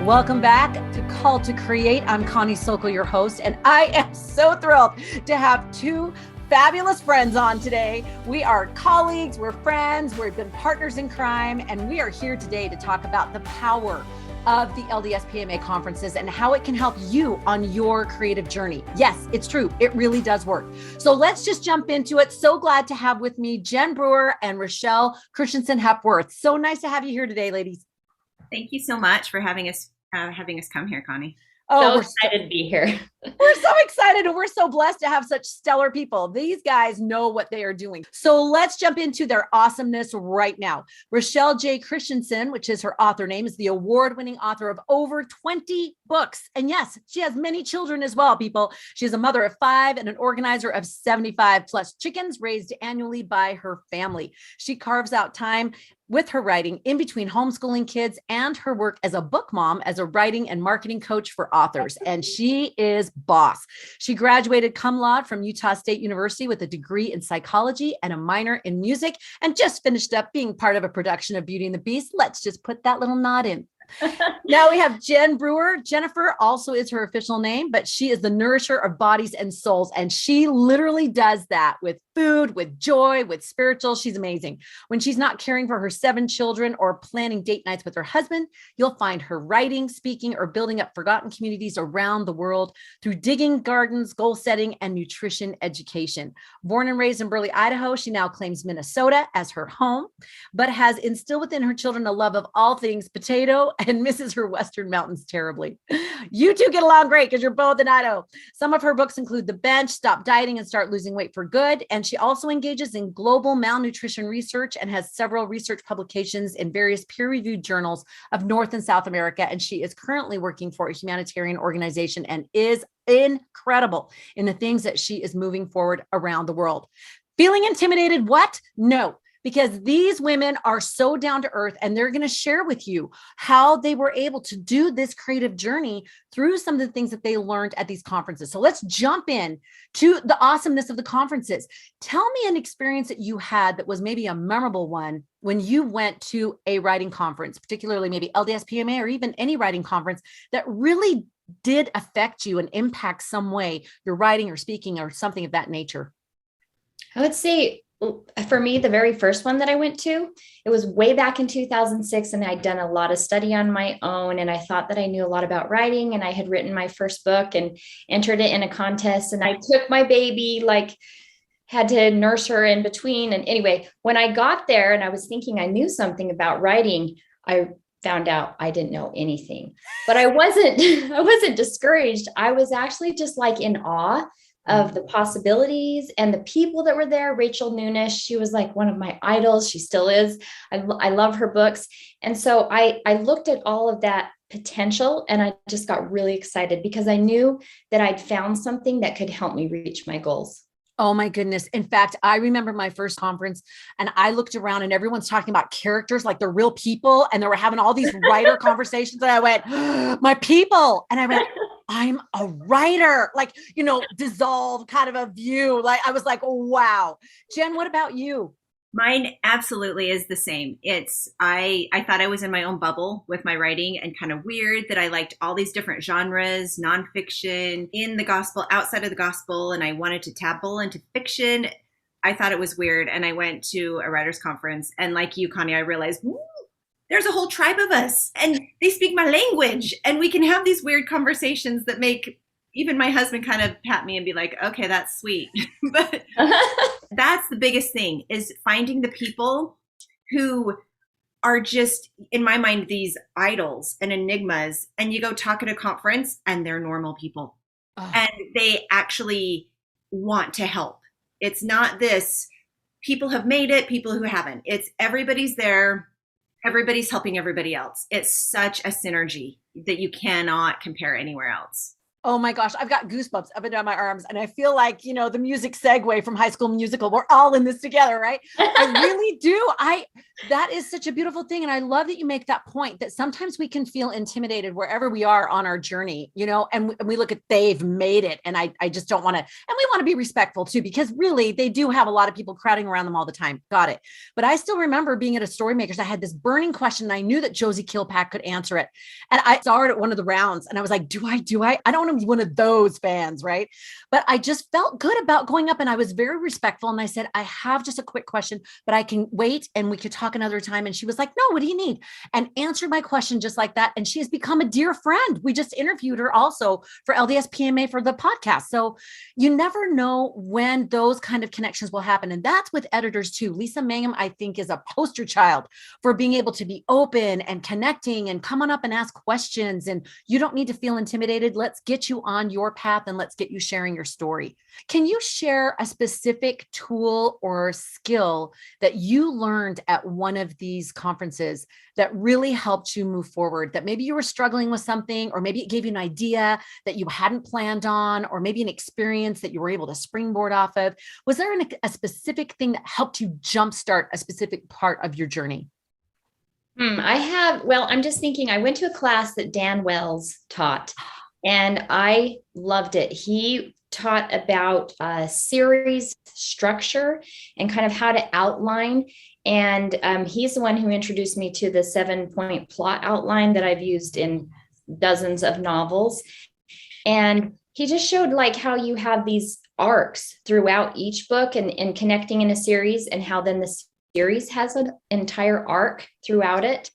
Welcome back to Call to Create. I'm Connie Sokol, your host, and I am so thrilled to have two fabulous friends on today. We are colleagues, we're friends, we've been partners in crime, and we are here today to talk about the power of the LDSPMA conferences and how it can help you on your creative journey. Yes, it's true. It really does work. So let's just jump into it. So glad to have with me Jen Brewer and Rachelle Christensen Hepworth. So nice to have you here today, ladies. Thank you so much for having us come here, Connie. Oh, we're excited to be here. We're so excited and we're so blessed to have such stellar people. These guys know what they are doing. So let's jump into their awesomeness right now. Rachelle J Christensen, which is her author name, is the award-winning author of over 20 books. And yes, she has many children as well, people. She is a mother of 5 and an organizer of 75 plus chickens raised annually by her family. She carves out time with her writing in between homeschooling kids and her work as a book mom, as a writing and marketing coach for authors. And she is boss. She graduated cum laude from Utah State University with a degree in psychology and a minor in music, and just finished up being part of a production of Beauty and the Beast. Let's just put that little nod in. Now we have Jen Brewer. Jennifer also is her official name, but she is the nourisher of bodies and souls. And she literally does that with food, with joy, with spiritual. She's amazing. When she's not caring for her 7 children or planning date nights with her husband, you'll find her writing, speaking, or building up forgotten communities around the world through digging gardens, goal setting, and nutrition education. Born and raised in Burley, Idaho, she now claims Minnesota as her home, but has instilled within her children a love of all things potato and misses her Western mountains terribly. You two get along great because you're both in Idaho. Some of her books include The Bench, Stop Dieting and Start Losing Weight for Good. And she also engages in global malnutrition research and has several research publications in various peer-reviewed journals of North and South America. And she is currently working for a humanitarian organization and is incredible in the things that she is moving forward around the world. Feeling intimidated? What? No. Because these women are so down to earth and they're going to share with you how they were able to do this creative journey through some of the things that they learned at these conferences. So let's jump in to the awesomeness of the conferences. Tell me an experience that you had that was maybe a memorable one when you went to a writing conference, particularly maybe LDSPMA or even any writing conference that really did affect you and impact some way your writing or speaking or something of that nature. I would say for me, the very first one that I went to, it was way back in 2006, and I'd done a lot of study on my own, and I thought that I knew a lot about writing, and I had written my first book and entered it in a contest, and I took my baby, had to nurse her in between. And anyway, when I got there and I was thinking I knew something about writing, I found out I didn't know anything, but I wasn't discouraged. I was actually just in awe of the possibilities and the people that were there. Rachel Nunes, she was one of my idols. She still is. I love her books. And so I looked at all of that potential and I just got really excited because I knew that I'd found something that could help me reach my goals. Oh my goodness. In fact, I remember my first conference and I looked around and everyone's talking about characters like they're real people. And they were having all these writer conversations. And I went, my people. And I went, I'm a writer, dissolved kind of a view. I was like, oh, wow. Jen, what about you? Mine absolutely is the same. I thought I was in my own bubble with my writing and kind of weird that I liked all these different genres, nonfiction, in the gospel, outside of the gospel, and I wanted to dabble into fiction. I thought it was weird. And I went to a writer's conference and like you, Connie, I realized, there's a whole tribe of us and they speak my language and we can have these weird conversations that make even my husband kind of pat me and be like, okay, that's sweet. But that's the biggest thing is finding the people who are just, in my mind, these idols and enigmas. And you go talk at a conference and they're normal people and they actually want to help. It's not this, people have made it, people who haven't. It's everybody's there. Everybody's helping everybody else. It's such a synergy that you cannot compare anywhere else. Oh my gosh, I've got goosebumps up and down my arms. And I feel like, the music segue from High School Musical, we're all in this together, right? I really do. That is such a beautiful thing. And I love that you make that point that sometimes we can feel intimidated wherever we are on our journey, and we look at they've made it. And I just don't want to, and we want to be respectful too, because really they do have a lot of people crowding around them all the time. Got it. But I still remember being at a Storymakers. I had this burning question. And I knew that Josie Kilpack could answer it. And I saw it at one of the rounds and I was like, do I? I don't want to be one of those fans. Right. But I just felt good about going up and I was very respectful. And I said, I have just a quick question, but I can wait and we could talk another time. And she was like, no, what do you need? And answered my question just like that. And she has become a dear friend. We just interviewed her also for LDSPMA for the podcast. So you never know when those kind of connections will happen. And that's with editors too. Lisa Mangum, I think, is a poster child for being able to be open and connecting and come on up and ask questions. And you don't need to feel intimidated. Let's get you on your path and let's get you sharing your story. Can you share a specific tool or skill that you learned at one of these conferences that really helped you move forward, that maybe you were struggling with something, or maybe it gave you an idea that you hadn't planned on, or maybe an experience that you were able to springboard off of? Was there a specific thing that helped you jumpstart a specific part of your journey? I'm just thinking, I went to a class that Dan Wells taught and I loved it. He taught about series structure and kind of how to outline. And he's the one who introduced me to the 7-point plot outline that I've used in dozens of novels. And he just showed like how you have these arcs throughout each book and connecting in a series, and how then the series has an entire arc throughout it.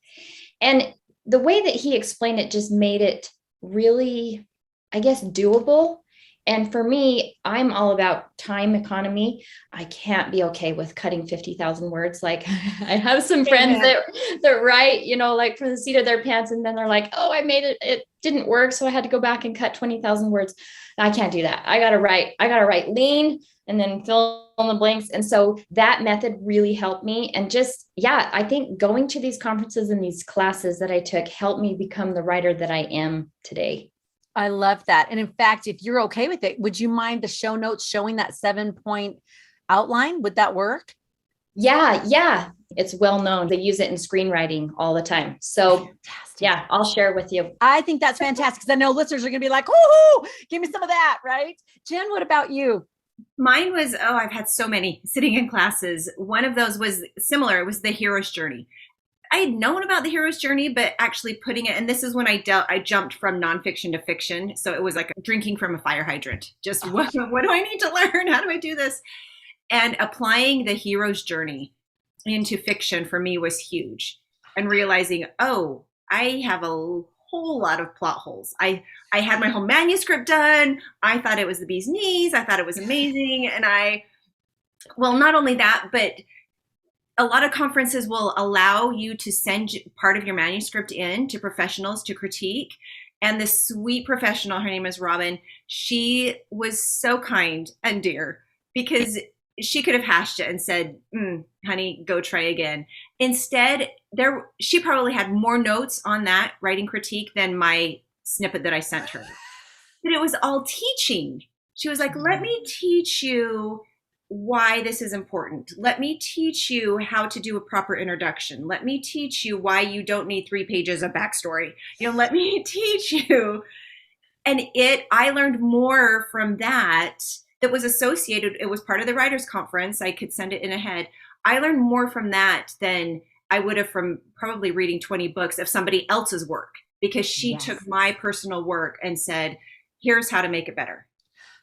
And the way that he explained it just made it really, I guess, doable. And for me, I'm all about time economy. I can't be okay with cutting 50,000 words. Like I have some friends that write, like from the seat of their pants, and then they're like, oh, I made it. It didn't work. So I had to go back and cut 20,000 words. I can't do that. I got to write lean and then fill in the blanks. And so that method really helped me. And just, I think going to these conferences and these classes that I took helped me become the writer that I am today. I love that. And in fact, if you're okay with it, would you mind the show notes showing that 7-point outline? Would that work? Yeah. It's well known. They use it in screenwriting all the time. So fantastic. Yeah, I'll share it with you. I think that's fantastic because I know listeners are going to be like, woohoo, give me some of that, right? Jen, what about you? Mine was, I've had so many sitting in classes. One of those was similar. It was the hero's journey. I had known about the hero's journey, but actually putting it, and this is when I jumped from nonfiction to fiction. So it was like drinking from a fire hydrant. Just what do I need to learn? How do I do this? And applying the hero's journey into fiction for me was huge. And realizing, I have a whole lot of plot holes. I had my whole manuscript done. I thought it was the bee's knees. I thought it was amazing. And not only that, but a lot of conferences will allow you to send part of your manuscript in to professionals to critique. And this sweet professional, her name is Robin, she was so kind and dear because she could have hashed it and said, honey, go try again. Instead, she probably had more notes on that writing critique than my snippet that I sent her. But it was all teaching. She was like, let me teach you why this is important. Let me teach you how to do a proper introduction. Let me teach you why you don't need 3 pages of backstory. Let me teach you. And I learned more from that was associated. It was part of the writers' conference. I could send it in ahead. I learned more from that than I would have from probably reading 20 books of somebody else's work, because she took my personal work and said, here's how to make it better.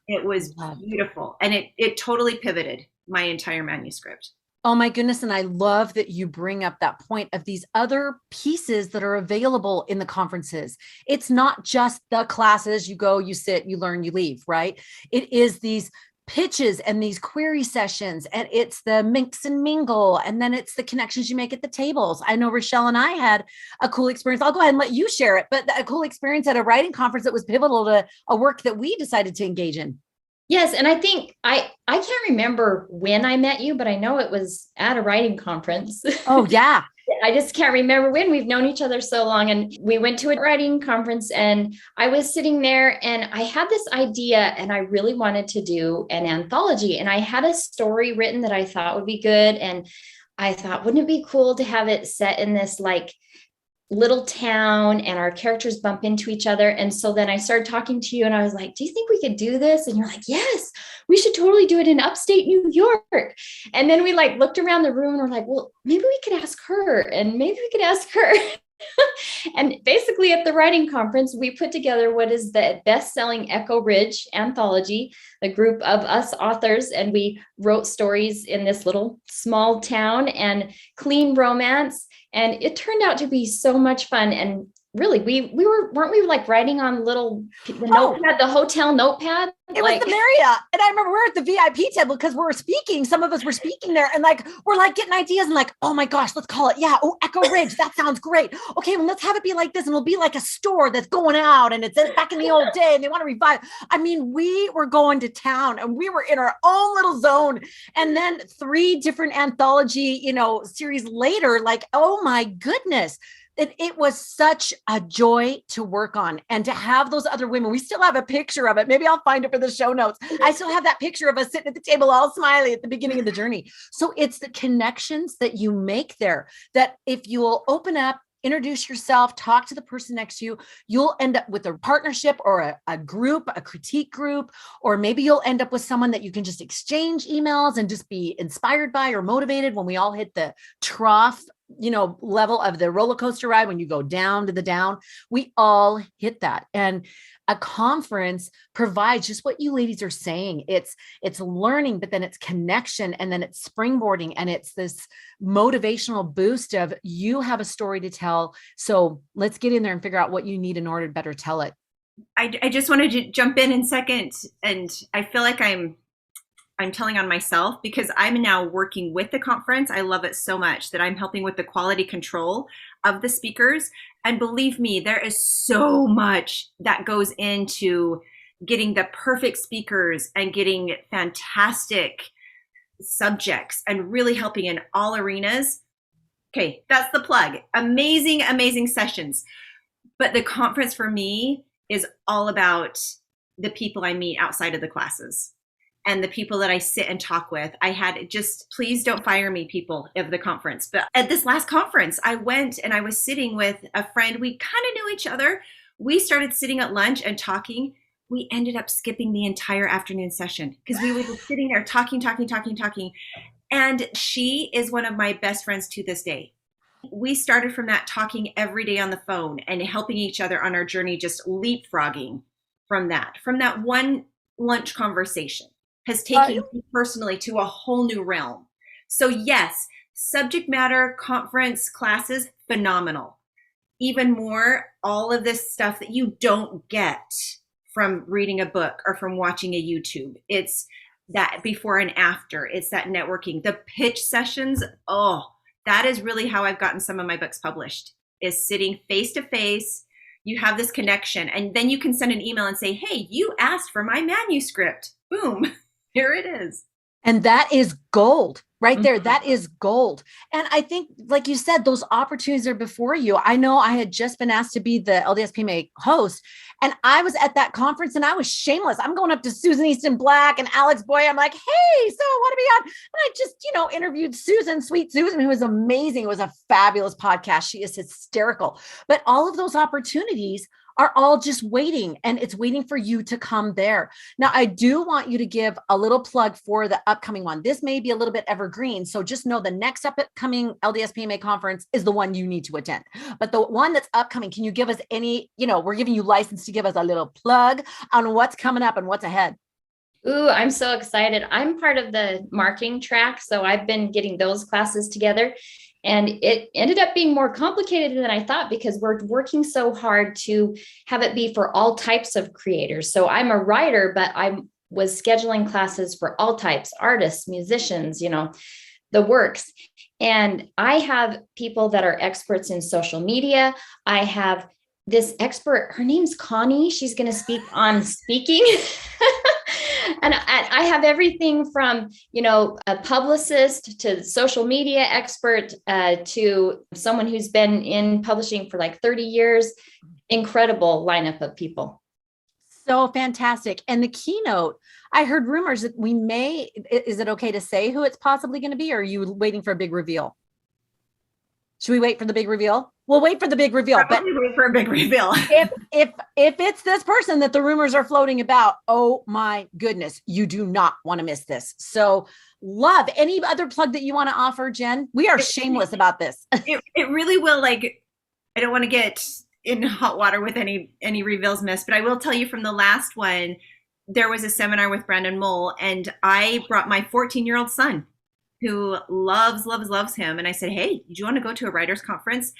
It was beautiful. And it totally pivoted my entire manuscript. Oh my goodness. And I love that you bring up that point of these other pieces that are available in the conferences. It's not just the classes. You go, you sit, you learn, you leave, right? It is these pitches and these query sessions, and it's the mix and mingle. And then it's the connections you make at the tables. I know Rachelle and I had a cool experience. I'll go ahead and let you share it, but a cool experience at a writing conference that was pivotal to a work that we decided to engage in. Yes. And I think I can't remember when I met you, but I know it was at a writing conference. Oh, yeah. I just can't remember when. We've known each other so long. And we went to a writing conference and I was sitting there and I had this idea and I really wanted to do an anthology. And I had a story written that I thought would be good. And I thought, wouldn't it be cool to have it set in this like little town and our characters bump into each other? And so then I started talking to you and I was like, do you think we could do this? And you're like, yes, we should totally do it in upstate New York. And then we like looked around the room and we're like, well, maybe we could ask her and maybe we could ask her. And basically at the writing conference, we put together what is the best-selling Echo Ridge anthology, a group of us authors, and we wrote stories in this little small town and clean romance. And it turned out to be so much fun. And really, weren't we like writing on notepad, the hotel notepad? It was the Marriott. And I remember we were at the VIP table because we were speaking. Some of us were speaking there and like, we're like getting ideas and like, oh my gosh, let's call it. Yeah. Oh, Echo Ridge. That sounds great. Okay. Well, let's have it be like this. And it'll be like a store that's going out and it's back in the old day and they want to revive. I mean, we were going to town and we were in our own little zone. And then 3 different anthology, series later, like, oh my goodness. It was such a joy to work on and to have those other women. We still have a picture of it. Maybe I'll find it for the show notes. I still have that picture of us sitting at the table, all smiley at the beginning of the journey. So it's the connections that you make there that if you will open up, introduce yourself, talk to the person next to you, you'll end up with a partnership or a group, a critique group, or maybe you'll end up with someone that you can just exchange emails and just be inspired by or motivated when we all hit the trough level of the roller coaster ride. When you go down to the down, we all hit that. And a conference provides just what you ladies are saying. It's learning, but then it's connection, and then it's springboarding, and it's this motivational boost of you have a story to tell. So let's get in there and figure out what you need in order to better tell it. I just wanted to jump in second, and I feel like I'm telling on myself because I'm now working with the conference. I love it so much that I'm helping with the quality control of the speakers. And believe me, there is so much that goes into getting the perfect speakers and getting fantastic subjects and really helping in all arenas. Okay, that's the plug. Amazing, amazing sessions. But the conference for me is all about the people I meet outside of the classes and the people that I sit and talk with. I had please don't fire me, people of the conference. But at this last conference, I went and I was sitting with a friend. We kind of knew each other. We started sitting at lunch and talking. We ended up skipping the entire afternoon session because we were just sitting there talking. And she is one of my best friends to this day. We started from that talking every day on the phone and helping each other on our journey, just leapfrogging from that one lunch conversation has taken me personally to a whole new realm. So yes, subject matter, conference, classes, phenomenal. Even more, all of this stuff that you don't get from reading a book or from watching a YouTube. It's that before and after. It's that networking. The pitch sessions, that is really how I've gotten some of my books published, is sitting face to face. You have this connection, and then you can send an email and say, hey, you asked for my manuscript. Boom. Here it is. And that is gold right there. Mm-hmm. That is gold. And I think, like you said, those opportunities are before you. I know I had just been asked to be the LDSPMA host, and I was at that conference and I was shameless. I'm going up to Susan Easton Black and Alex Boy. I'm like, hey, so what are we on? And I just, interviewed Susan, sweet Susan, who was amazing. It was a fabulous podcast. She is hysterical. But all of those opportunities are all just waiting, and it's waiting for you to come there. Now, I do want you to give a little plug for the upcoming one. This may be a little bit evergreen, so just know the next upcoming LDSPMA conference is the one you need to attend. But the one that's upcoming, can you give us any, we're giving you license to give us a little plug on what's coming up and what's ahead. Ooh, I'm so excited. I'm part of the marking track, so I've been getting those classes together. And it ended up being more complicated than I thought because we're working so hard to have it be for all types of creators. So I'm a writer, but I was scheduling classes for all types, artists, musicians, the works. And I have people that are experts in social media. I have this expert, her name's Connie. She's going to speak on speaking. And I have everything from, a publicist to social media expert to someone who's been in publishing for like 30 years. Incredible lineup of people. So fantastic. And the keynote, I heard rumors that is it okay to say who it's possibly going to be? Or are you waiting for a big reveal? Should we wait for the big reveal? We'll wait for the big reveal. Probably wait for a big reveal. if it's this person that the rumors are floating about, oh my goodness, you do not want to miss this. So love. Any other plug that you want to offer, Jen? We are shameless about this. It really will. Like, I don't want to get in hot water with any reveals missed, but I will tell you from the last one, there was a seminar with Brandon Mole, and I brought my 14-year-old son who loves him. And I said, hey, do you want to go to a writer's conference?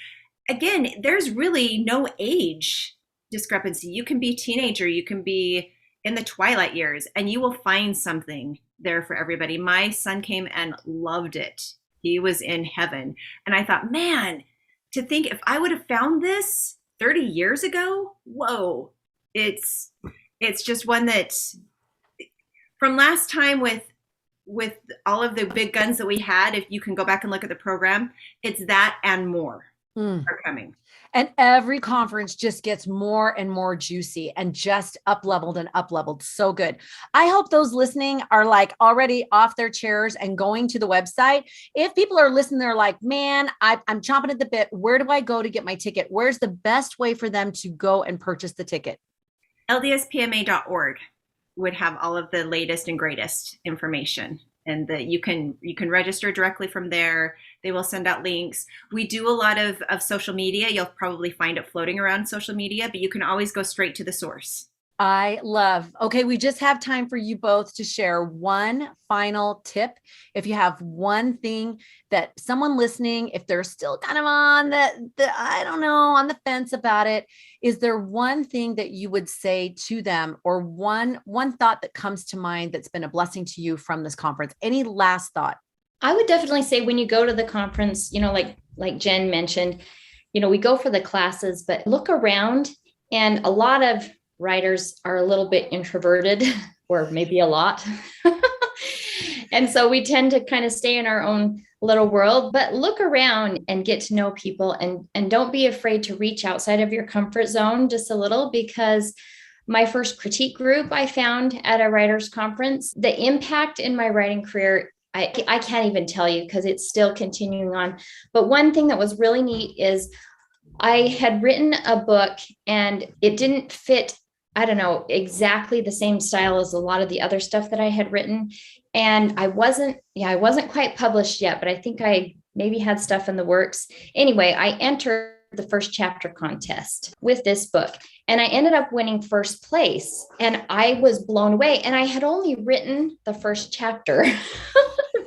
Again, there's really no age discrepancy. You can be a teenager, you can be in the twilight years, and you will find something there for everybody. My son came and loved it. He was in heaven. And I thought, man, to think if I would have found this 30 years ago, whoa, it's just one that from last time with all of the big guns that we had, if you can go back and look at the program, it's that and more are coming. And every conference just gets more and more juicy and just up-leveled and up-leveled. So good. I hope those listening are like already off their chairs and going to the website. If people are listening, they're like, man, I'm chomping at the bit. Where do I go to get my ticket? Where's the best way for them to go and purchase the ticket? LDSPMA.org would have all of the latest and greatest information. And that you can register directly from there. They will send out links. We do a lot of social media. You'll probably find it floating around social media, but you can always go straight to the source. I love. Okay, we just have time for you both to share one final tip. If you have one thing that someone listening, if they're still kind of on the I don't know, on the fence about it, is there one thing that you would say to them, or one thought that comes to mind that's been a blessing to you from this conference? Any last thought? I would definitely say when you go to the conference, like Jen mentioned, we go for the classes, but look around, and a lot of writers are a little bit introverted, or maybe a lot. And so we tend to kind of stay in our own little world, but look around and get to know people, and don't be afraid to reach outside of your comfort zone just a little, because my first critique group I found at a writer's conference, the impact in my writing career, I can't even tell you because it's still continuing on. But one thing that was really neat is I had written a book and it didn't fit, I don't know, exactly the same style as a lot of the other stuff that I had written. And I wasn't quite published yet, but I think I maybe had stuff in the works. Anyway, I entered the first chapter contest with this book, and I ended up winning first place, and I was blown away. And I had only written the first chapter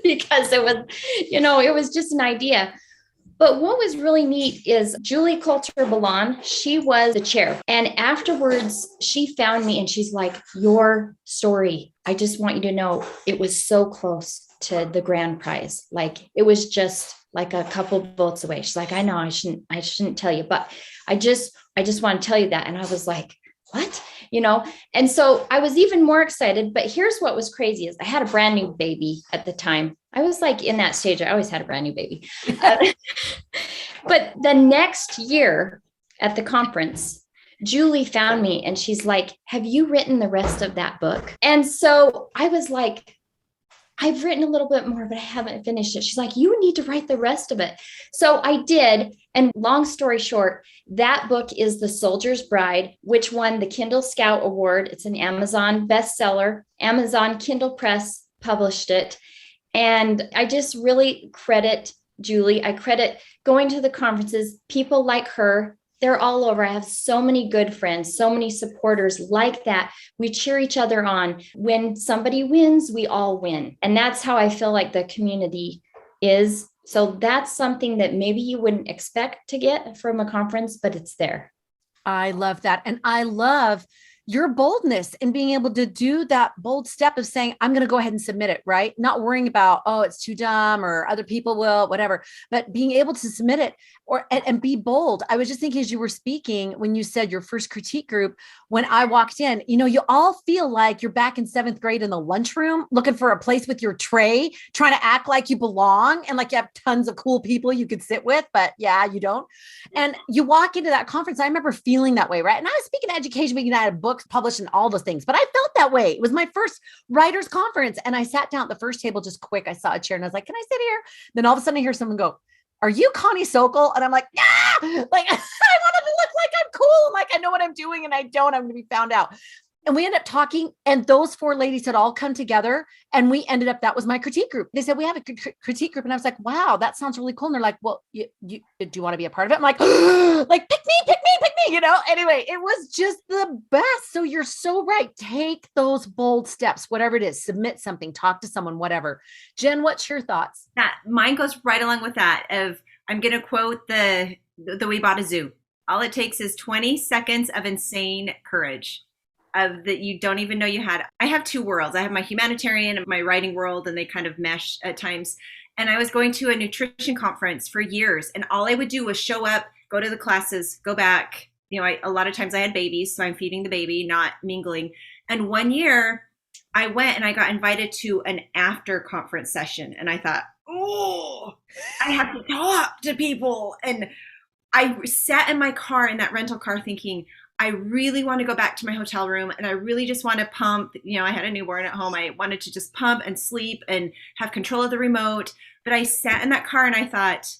because it was just an idea. But what was really neat is Julie Coulter-Ballon, she was the chair. And afterwards, she found me and she's like, your story, I just want you to know it was so close to the grand prize. Like, it was just like a couple votes away. She's like, I know I shouldn't tell you, but I just want to tell you that. And I was like, what? And so I was even more excited. But here's what was crazy is I had a brand new baby at the time. I was like in that stage. I always had a brand new baby. But the next year at the conference, Julie found me and she's like, have you written the rest of that book? And so I was like, I've written a little bit more, but I haven't finished it. She's like, you need to write the rest of it. So I did. And long story short, that book is The Soldier's Bride, which won the Kindle Scout Award. It's an Amazon bestseller. Amazon Kindle Press published it. And I just really credit Julie. I credit going to the conferences, people like her. They're all over. I have so many good friends, so many supporters like that. We cheer each other on. When somebody wins, we all win. And that's how I feel like the community is. So that's something that maybe you wouldn't expect to get from a conference, but it's there. I love that. And I love your boldness in being able to do that bold step of saying, I'm going to go ahead and submit it, right? Not worrying about, oh, it's too dumb or other people will, whatever, but being able to submit it and be bold. I was just thinking as you were speaking, when you said your first critique group, when I walked in, you all feel like you're back in 7th grade in the lunchroom, looking for a place with your tray, trying to act like you belong and like you have tons of cool people you could sit with, but yeah, you don't. And you walk into that conference. I remember feeling that way, right? And I was speaking to Education Week, and I had a book books published and all those things. But I felt that way. It was my first writers conference. And I sat down at the first table just quick. I saw a chair and I was like, can I sit here? Then all of a sudden I hear someone go, are you Connie Sokol? And I'm like, yeah, like I wanted to look like I'm cool. Like I know what I'm doing and I don't, I'm going to be found out. And we ended up talking, and those 4 ladies had all come together, and we ended up, that was my critique group. They said, we have a critique group. And I was like, wow, that sounds really cool. And they're like, well, you do you want to be a part of it? I'm like, like, pick me, anyway, it was just the best. So you're so right. Take those bold steps, whatever it is, submit something, talk to someone, whatever. Jen, what's your thoughts? Mine goes right along with that of, I'm going to quote the We Bought a Zoo. All it takes is 20 seconds of insane courage. Of that you don't even know you had. I have 2 worlds. I have my humanitarian and my writing world, and they kind of mesh at times. And I was going to a nutrition conference for years, and all I would do was show up, go to the classes, go back. A lot of times I had babies, so I'm feeding the baby, not mingling. And one year I went and I got invited to an after conference session, and I thought, oh, I have to talk to people. And I sat in my car, in that rental car, thinking, I really want to go back to my hotel room, and I really just want to pump. I had a newborn at home. I wanted to just pump and sleep and have control of the remote. But I sat in that car and I thought,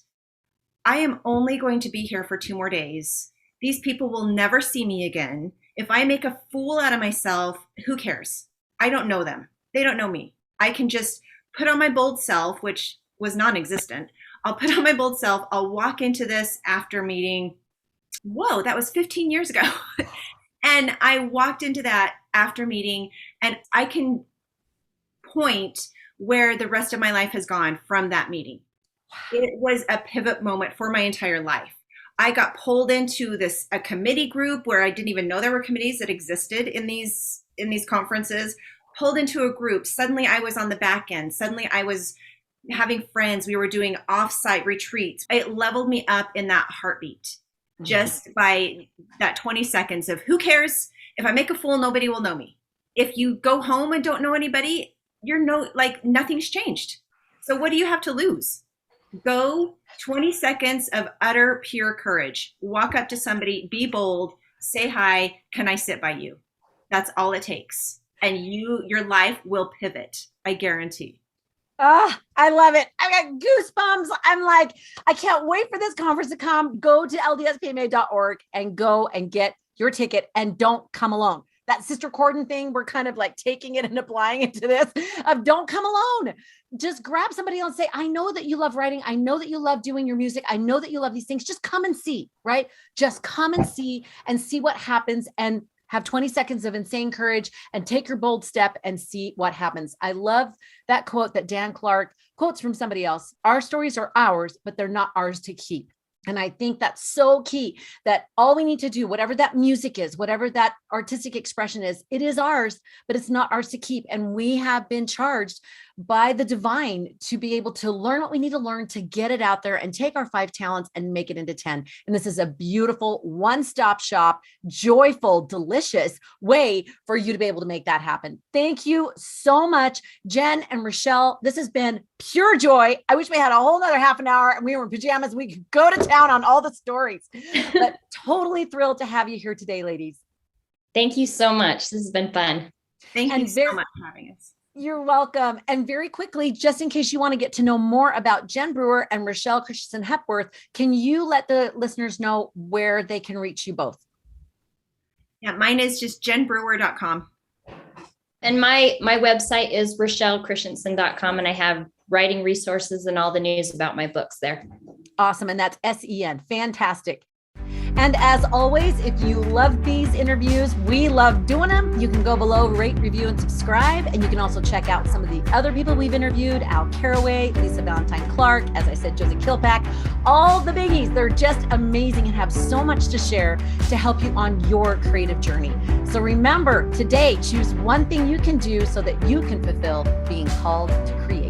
I am only going to be here for 2 more days. These people will never see me again. If I make a fool out of myself, who cares? I don't know them. They don't know me. I can just put on my bold self, which was non-existent. I'll put on my bold self. I'll walk into this after meeting. Whoa, that was 15 years ago. And I walked into that after meeting, and I can point where the rest of my life has gone from that meeting. It was a pivot moment for my entire life. I got pulled into a committee group where I didn't even know there were committees that existed in these conferences, pulled into a group. Suddenly I was on the back end. Suddenly I was having friends. We were doing off-site retreats. It leveled me up in that heartbeat. Just by that 20 seconds of who cares? If I make a fool, nobody will know me. If you go home and don't know anybody, nothing's changed. So what do you have to lose? Go 20 seconds of utter pure courage. Walk up to somebody, be bold, say hi. Can I sit by you? That's all it takes. And your life will pivot. I guarantee. Oh, I love it. I got goosebumps. I'm like, I can't wait for this conference to come. Go to LDSPMA.org and go and get your ticket, and don't come alone. That Sister Corden thing, we're kind of like taking it and applying it to this of don't come alone. Just grab somebody else and say, I know that you love writing. I know that you love doing your music. I know that you love these things. Just come and see, right? Just come and see what happens, and have 20 seconds of insane courage and take your bold step and see what happens. I love that quote that Dan Clark quotes from somebody else. Our stories are ours, but they're not ours to keep. And I think that's so key, that all we need to do, whatever that music is, whatever that artistic expression is, it is ours, but it's not ours to keep. And we have been charged by the divine to be able to learn what we need to learn, to get it out there and take our 5 talents and make it into 10. And this is a beautiful one-stop shop, joyful, delicious way for you to be able to make that happen. Thank you so much, Jen and Rachelle. This has been pure joy. I wish we had a whole nother half an hour and we were in pajamas. We could go to town on all the stories, but totally thrilled to have you here today, ladies. Thank you so much. This has been fun. Thank you so much for having us. You're welcome. And very quickly, just in case you want to get to know more about Jen Brewer and Rachelle Christensen Hepworth, can you let the listeners know where they can reach you both? Yeah, mine is just jenbrewer.com. And my website is RachelleChristensen.com, and I have writing resources and all the news about my books there. Awesome. And that's SEN. Fantastic. And as always, if you love these interviews, we love doing them. You can go below, rate, review, and subscribe. And you can also check out some of the other people we've interviewed: Al Caraway, Lisa Valentine Clark, as I said, Josie Kilpack, all the biggies. They're just amazing and have so much to share to help you on your creative journey. So remember, today, choose one thing you can do so that you can fulfill being called to create.